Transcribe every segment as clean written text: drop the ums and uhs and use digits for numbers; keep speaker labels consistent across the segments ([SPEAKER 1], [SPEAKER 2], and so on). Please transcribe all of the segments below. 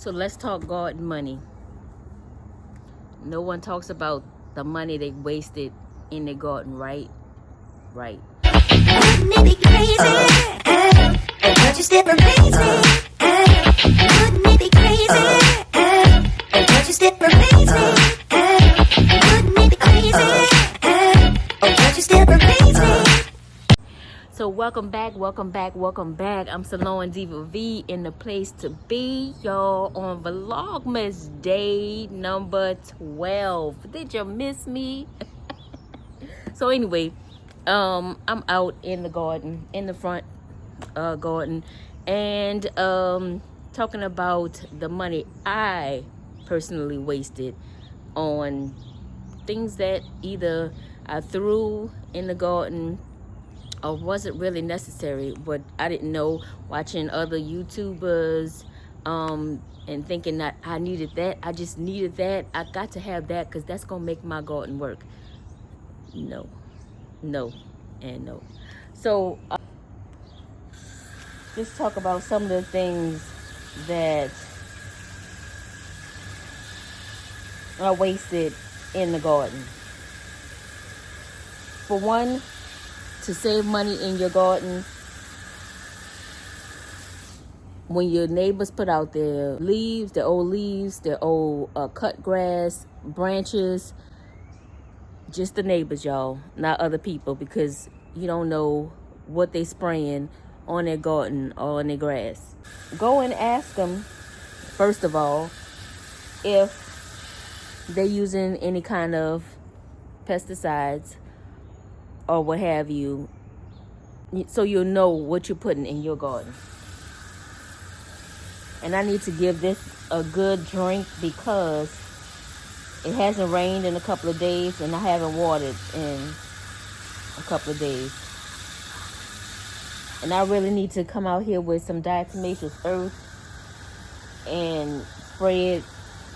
[SPEAKER 1] So let's talk garden money. No one talks about the money they wasted in the garden, right? Right.
[SPEAKER 2] Wouldn't it be crazy? Would you still amaze me? Wouldn't it be crazy? Would you still amaze me? Wouldn't it be crazy? Would you still amaze me?
[SPEAKER 1] So welcome back. I'm Salon Diva V in the place to be, y'all, on Vlogmas day number 12. Did you miss me? So anyway, I'm out in the garden, in the front garden, and talking about the money I personally wasted on things that either I threw in the garden or wasn't really necessary, but I didn't know, watching other YouTubers and thinking that I needed that. I just needed that. I got to have that because that's gonna make my garden work. No, and no. So let's talk about some of the things that I wasted in the garden. For one, to save money in your garden, when your neighbors put out their leaves, their old cut grass, branches, just the neighbors, y'all, not other people, because you don't know what they spraying on their garden or on their grass. Go and ask them, first of all, if they're using any kind of pesticides or what have you, so you'll know what you're putting in your garden. And I need to give this a good drink because it hasn't rained in a couple of days and I haven't watered in a couple of days. And I really need to come out here with some diatomaceous earth and spray it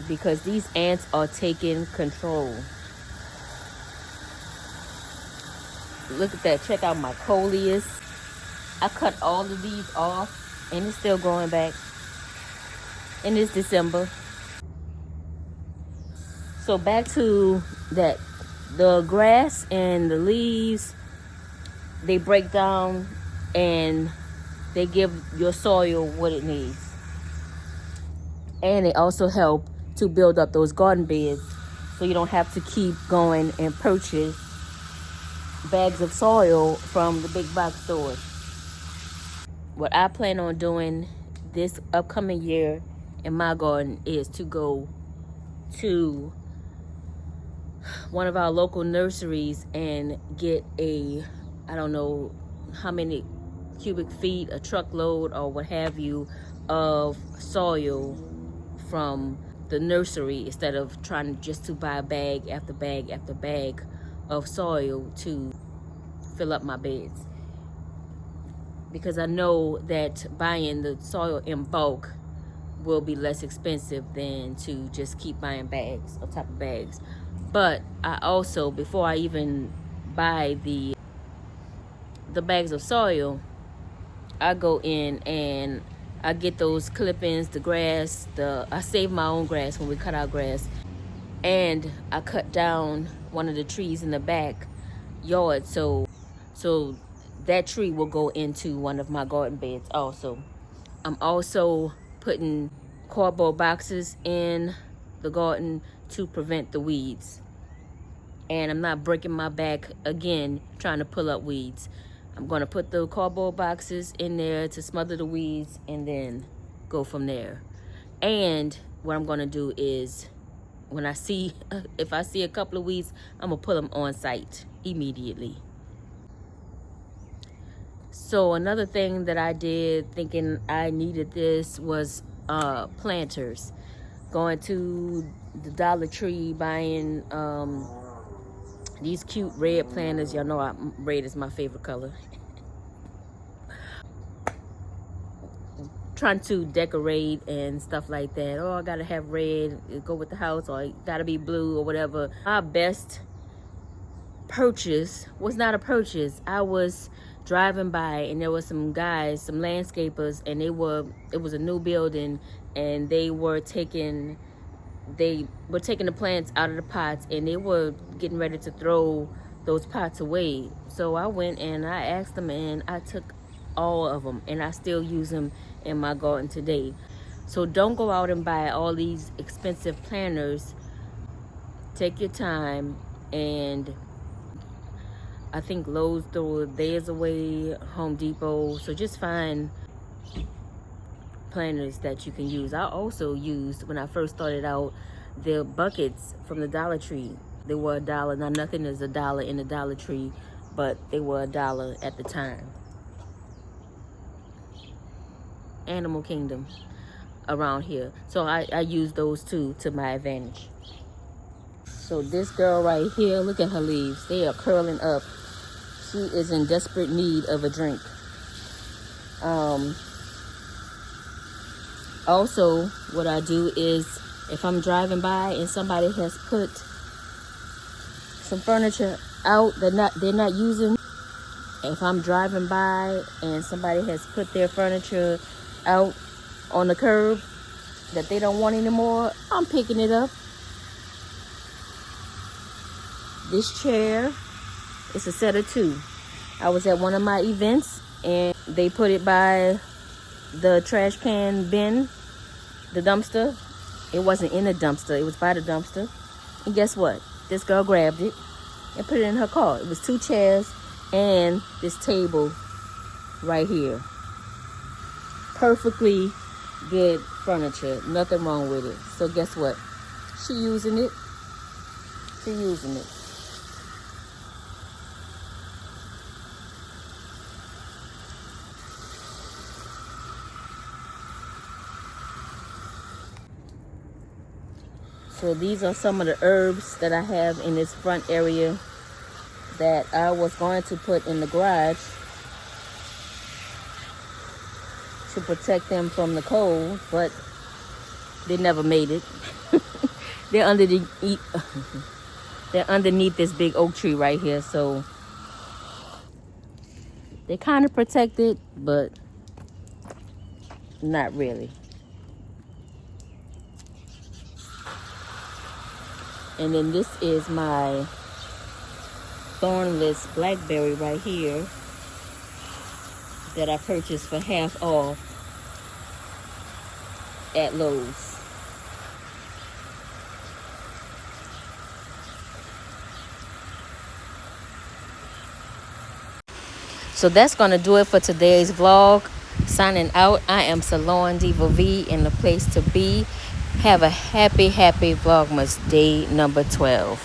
[SPEAKER 1] because these ants are taking control. Look at that. Check out my coleus. I cut all of these off and it's still growing back. And it's December. So back to that. The grass and the leaves, they break down and they give your soil what it needs. And they also help to build up those garden beds so you don't have to keep going and purchase bags of soil from the big box stores. What I plan on doing this upcoming year in my garden is to go to one of our local nurseries and get I don't know how many cubic feet, a truckload or what have you, of soil from the nursery instead of trying just to buy bag after bag after bag of soil to fill up my beds. Because I know that buying the soil in bulk will be less expensive than to just keep buying bags on top of bags. But I also, before I even buy the bags of soil, I go in and I get those clippings, the grass, I save my own grass when we cut our grass, and I cut down one of the trees in the back yard so that tree will go into one of my garden beds also. I'm also putting cardboard boxes in the garden to prevent the weeds. And I'm not breaking my back again trying to pull up weeds. I'm going to put the cardboard boxes in there to smother the weeds and then go from there. And what I'm going to do is when if I see a couple of weeds, I'm going to pull them on site immediately. So another thing that I did thinking I needed this was planters. Going to the Dollar Tree, buying these cute red planters. Y'all know red is my favorite color. Trying to decorate and stuff like that. Oh, I gotta have red, go with the house, or it gotta be blue or whatever. My best purchase was not a purchase. I was driving by, and there were some guys, some landscapers, and it was a new building, and they were taking the plants out of the pots, and they were getting ready to throw those pots away. So I went and I asked them, and I took all of them, and I still use them in my garden today. So don't go out and buy all these expensive planters. Take your time, and I think Lowe's threw theirs away, Home Depot. So just find planters that you can use. I also used, when I first started out, the buckets from the Dollar Tree. They were $1. Now nothing is $1 in the Dollar Tree, but they were $1 at the time. Animal Kingdom around here. So I use those too to my advantage. So this girl right here, look at her leaves. They are curling up. She is in desperate need of a drink. Also, what I do is, if I'm driving by and somebody has put some furniture out that they're not using, if I'm driving by and somebody has put their furniture out on the curb that they don't want anymore, I'm picking it up. This chair, it's a set of 2. I was at one of my events and they put it by the trash can bin, the dumpster. It wasn't in the dumpster, it was by the dumpster. And guess what? This girl grabbed it and put it in her car. It was 2 chairs and this table right here. Perfectly good furniture, nothing wrong with it. So guess what? She using it. So these are some of the herbs that I have in this front area that I was going to put in the garage to protect them from the cold, but they never made it. They're underneath this big oak tree right here, so they're kind of protected, but not really. And then this is my thornless blackberry right here that I purchased for half off at Lowe's. So that's going to do it for today's vlog. Signing out, I am Salon Diva V in the place to be. Have a happy Vlogmas day number 12.